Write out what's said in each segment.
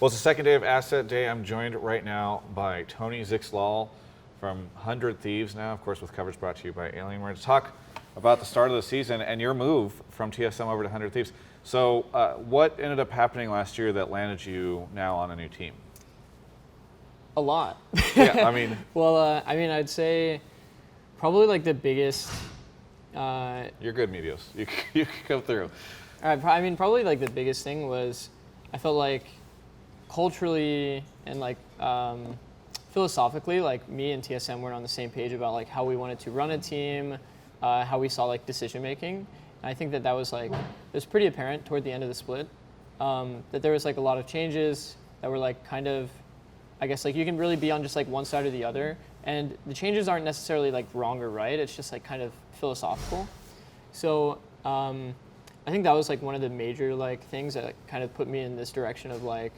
Well, it's the second day of Asset Day. I'm joined right now by Tony Zikz from 100 Thieves now, of course, with coverage brought to you by Alien. We're going to talk about the start of the season and your move from TSM over to 100 Thieves. So what ended up happening last year that landed you now on a new team? A lot. Yeah, I mean. Well, I'd say probably like the biggest. You're good, Medios. You can come through. All right, probably like the biggest thing was I felt like culturally and like philosophically, like me and TSM weren't on the same page about like how we wanted to run a team, how we saw like decision making. And I think that was like, it was pretty apparent toward the end of the split that there was like a lot of changes that were like kind of, I guess like you can really be on just like one side or the other. And the changes aren't necessarily like wrong or right. It's just like kind of philosophical. So I think that was like one of the major like things that kind of put me in this direction of like,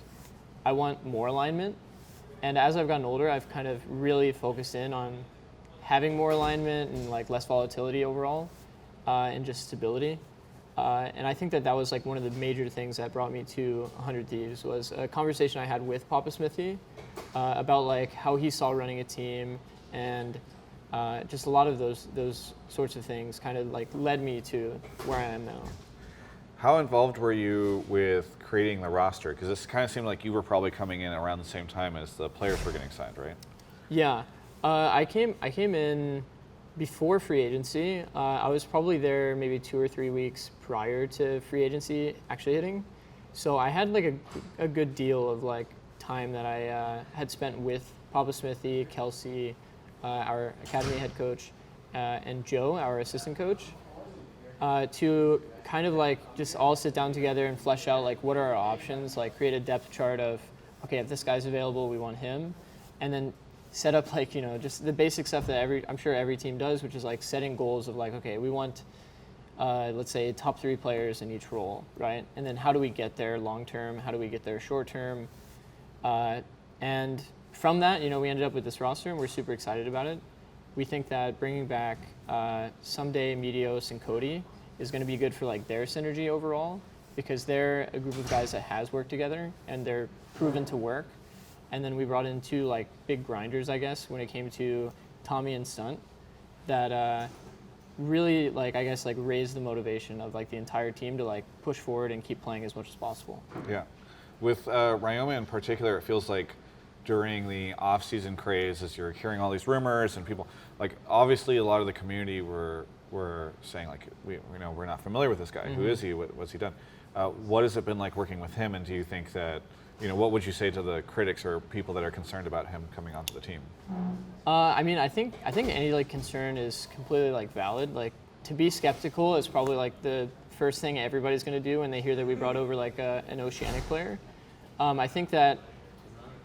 I want more alignment. And as I've gotten older, I've kind of really focused in on having more alignment and like less volatility overall and just stability. And I think that was like one of the major things that brought me to 100 Thieves was a conversation I had with Papa Smithy about like how he saw running a team and just a lot of those sorts of things kind of like led me to where I am now. How involved were you with creating the roster? Because this kind of seemed like you were probably coming in around the same time as the players were getting signed, right? Yeah, I came in before free agency. I was probably there maybe 2 or 3 weeks prior to free agency actually hitting. So I had like a good deal of like time that I had spent with Papa Smithy, Kelsey, our academy head coach, and Joe, our assistant coach, to kind of like just all sit down together and flesh out like what are our options, like create a depth chart of, okay, if this guy's available, we want him, and then set up like, just the basic stuff that I'm sure every team does, which is like setting goals of like, okay, we want, let's say top 3 players in each role, right? And then how do we get there long term? How do we get there short term? And from that, we ended up with this roster and we're super excited about it. We think that bringing back someday Medios and Cody is going to be good for like their synergy overall because they're a group of guys that has worked together and they're proven to work. And then we brought in 2 like big grinders, I guess, when it came to Tommy and Stunt that really like, I guess, like raised the motivation of like the entire team to like push forward and keep playing as much as possible. Yeah. With Ryoma in particular, it feels like during the off-season craze, as you're hearing all these rumors and people, like obviously a lot of the community were saying like, we're not familiar with this guy. Mm-hmm. Who is he? What's he done? What has it been like working with him? And do you think that, what would you say to the critics or people that are concerned about him coming onto the team? I think any like concern is completely like valid. Like to be skeptical is probably like the first thing everybody's going to do when they hear that we brought over like an Oceanic player. I think that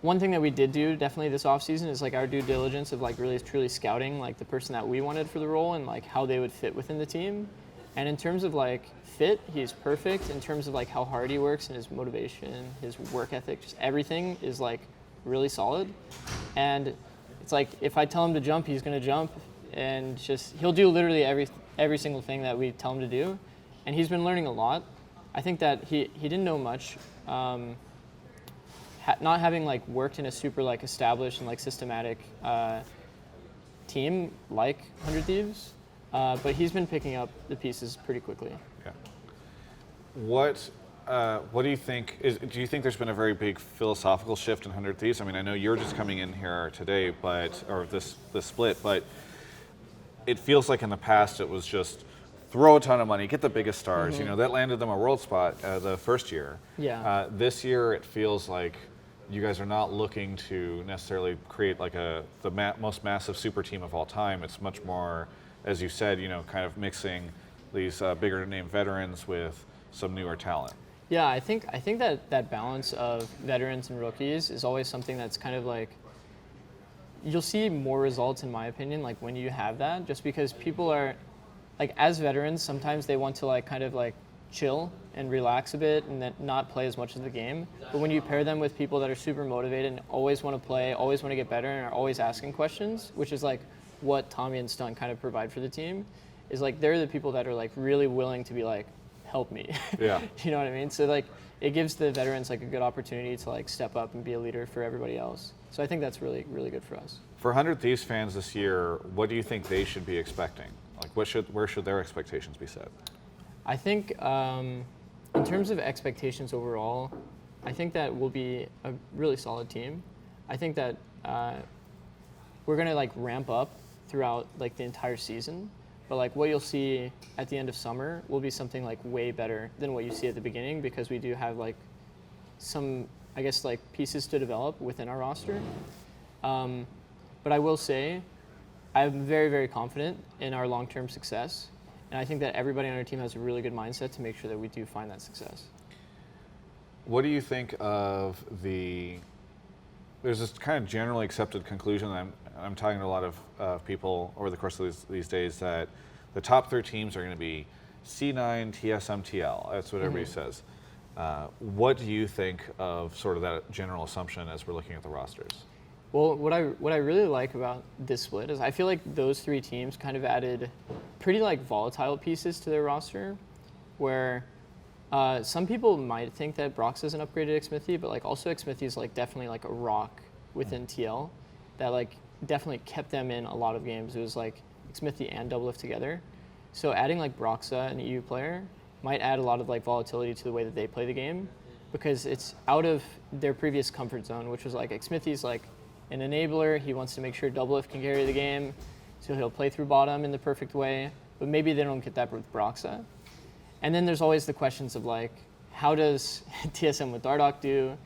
one thing that we did do definitely this offseason is like our due diligence of like really truly scouting like the person that we wanted for the role and like how they would fit within the team. And in terms of like fit, he's perfect. In terms of like how hard he works and his motivation, his work ethic, just everything is like really solid. And it's like if I tell him to jump, he's gonna jump, and just he'll do literally every single thing that we tell him to do. And he's been learning a lot. I think that he didn't know much. Not having like worked in a super like established and like systematic team like 100 Thieves, but he's been picking up the pieces pretty quickly. Yeah. What do you think? Do you think there's been a very big philosophical shift in 100 Thieves? I mean, I know you're just coming in here today, or this split, but it feels like in the past it was just throw a ton of money, get the biggest stars. Mm-hmm. That landed them a world spot the first year. Yeah. This year it feels like you guys are not looking to necessarily create like the most massive super team of all time. It's much more, as you said, kind of mixing these bigger name veterans with some newer talent. Yeah, I think that balance of veterans and rookies is always something that's kind of like, you'll see more results in my opinion, like when you have that, just because people are, like as veterans, sometimes they want to like kind of like chill and relax a bit and then not play as much of the game. But when you pair them with people that are super motivated and always want to play, always want to get better and are always asking questions, which is like what Tommy and Stunt kind of provide for the team, is like they're the people that are like really willing to be like, help me. Yeah. You know what I mean? So like it gives the veterans like a good opportunity to like step up and be a leader for everybody else. So I think that's really, really good for us. For 100 Thieves fans this year, what do you think they should be expecting? Like, where should their expectations be set? I think in terms of expectations overall, I think that we'll be a really solid team. I think that we're gonna like ramp up throughout like the entire season, but like what you'll see at the end of summer will be something like way better than what you see at the beginning, because we do have like some, I guess, like pieces to develop within our roster. But I will say, I'm very, very confident in our long-term success, and I think that everybody on our team has a really good mindset to make sure that we do find that success. What do you think of there's this kind of generally accepted conclusion that I'm talking to a lot of people over the course of these days, that the top 3 teams are going to be C9, TSM, TL. That's what everybody says. What do you think of sort of that general assumption as we're looking at the rosters? Well, what I really like about this split is I feel like those 3 teams kind of added pretty like volatile pieces to their roster, where some people might think that Brox is an upgraded Xmithy, but like also Xmithy is like definitely like a rock within TL that like definitely kept them in a lot of games. It was like Xmithy and Doublelift together. So adding like Broxa, an EU player, might add a lot of like volatility to the way that they play the game, because it's out of their previous comfort zone, which was like Xmithy's like an enabler. He wants to make sure Doublelift can carry the game, so he'll play through bottom in the perfect way, but maybe they don't get that with Broxa. And then there's always the questions of like, how does TSM with Dardoch do?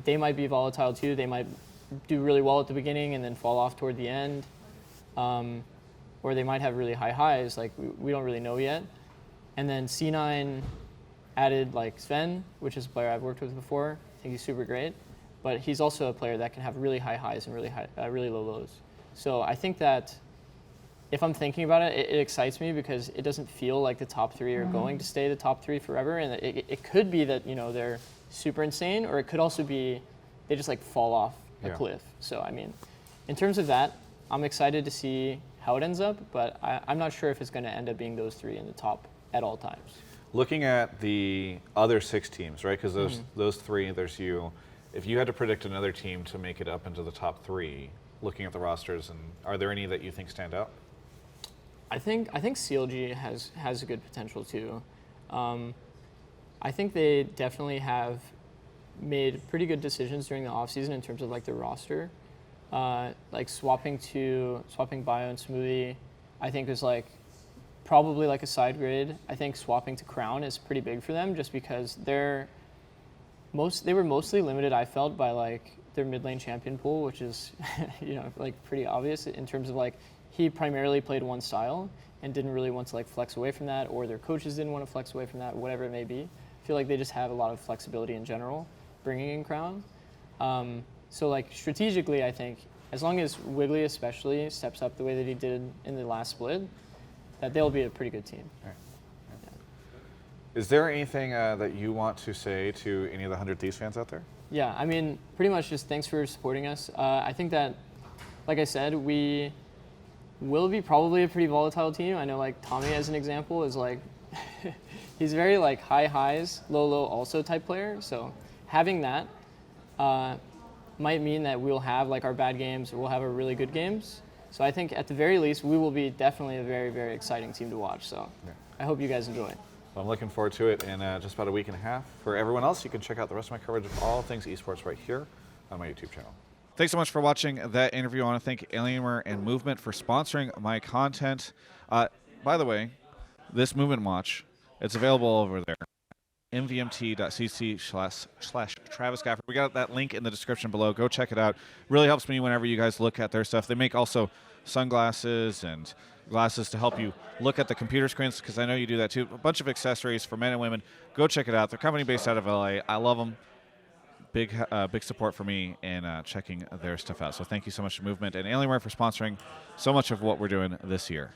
They might be volatile too. They might do really well at the beginning and then fall off toward the end. Or they might have really high highs, like we don't really know yet. And then C9 added like Sven, which is a player I've worked with before. I think he's super great. But he's also a player that can have really high highs and really low lows. So I think that if I'm thinking about it, it excites me because it doesn't feel like the top 3 are going to stay the top 3 forever. And it could be that, you know, they're super insane, or it could also be they just like fall off a cliff. So, I mean, in terms of that, I'm excited to see how it ends up, but I'm not sure if it's going to end up being those 3 in the top at all times. Looking at the other 6 teams, right? Because those 3, there's you. If you had to predict another team to make it up into the top 3, looking at the rosters, and are there any that you think stand out? I think CLG has a good potential too. I think they definitely have made pretty good decisions during the offseason in terms of like their roster. Like swapping Bio and Smoothie, I think was like probably like a side grade. I think swapping to Crown is pretty big for them, just because they were mostly limited, I felt, by like their mid lane champion pool, which is you know, like pretty obvious in terms of like he primarily played one style and didn't really want to like flex away from that, or their coaches didn't want to flex away from that, whatever it may be. I feel like they just have a lot of flexibility in general bringing in Crown. So like strategically, I think as long as Wiggly especially steps up the way that he did in the last split, that they'll be a pretty good team. Right. Yeah. Is there anything that you want to say to any of the 100 Thieves fans out there? Yeah, I mean, pretty much just thanks for supporting us. I think that, like I said, we will be probably a pretty volatile team. I know like Tommy, as an example, is like, he's very like high highs, low low also type player. So having that might mean that we'll have like our bad games, or we'll have our really good games. So I think at the very least, we will be definitely a very, very exciting team to watch. So I hope you guys enjoy. Well, I'm looking forward to it in just about a week and a half. For everyone else, you can check out the rest of my coverage of all things esports right here on my YouTube channel. Thanks so much for watching that interview. I want to thank Alienware and Movement for sponsoring my content. By the way, this Movement watch, it's available over there. mvmt.cc/Travis Gafford. We got that link in the description below. Go check it out. Really helps me whenever you guys look at their stuff. They make also sunglasses and glasses to help you look at the computer screens, because I know you do that too. A bunch of accessories for men and women. Go check it out. They're a company based out of LA. I love them. Big support for me in checking their stuff out. So thank you so much to Movement and Alienware for sponsoring so much of what we're doing this year.